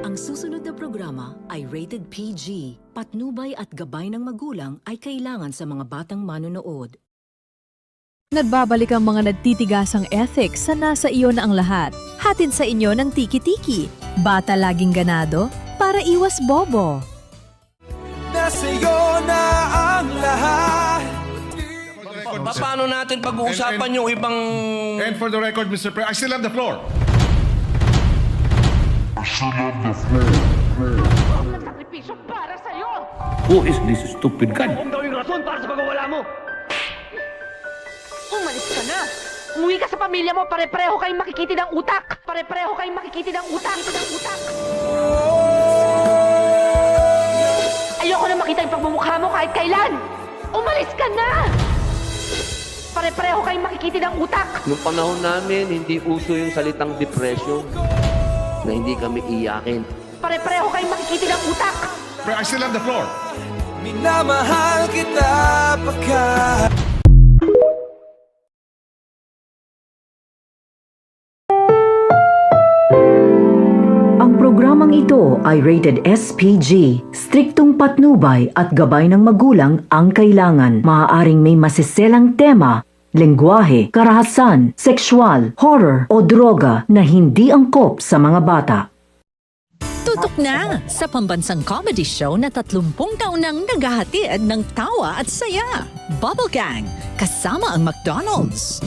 Ang susunod na programa ay rated PG. Patnubay at gabay ng magulang ay kailangan sa mga batang manonood. Nagbabalik ang mga nagtitigasang ethics sa nasa iyo na ang lahat. Hatid sa inyo ng Tiki-Tiki. Bata laging ganado para iwas bobo. Nasa iyo na ang lahat. Paano natin pag-uusapan yung ibang... And for the record, Mr. President, I still have the floor. Nagsakripisyo para sa'yo! Who is this stupid guy? Kung daw yung rason para sa pagkawala mo! Umalis ka na! Umuwi ka sa pamilya mo, pare-pareho kayong makikiti ng utak! Pare-pareho kayong makikiti ng utak! Ayoko na makita yung pagmumukha mo kahit kailan! Umalis ka na! Pare-pareho kayong makikiti ng utak! Noong panahon namin, hindi uso yung salitang depression na hindi kami iyakin. Pare-pareho kayong makikiti ng utak! I still have the floor. Minamahal kita pagka... Ang programang ito ay rated SPG. Striktong patnubay at gabay ng magulang ang kailangan. Maaaring may masiselang tema, lengguwahe, karahasan, sexual, horror o droga na hindi angkop sa mga bata. Tutok na sa pambansang comedy show na 30 taon nang naghahatid ng tawa at saya. Bubble Gang, kasama ang McDonald's.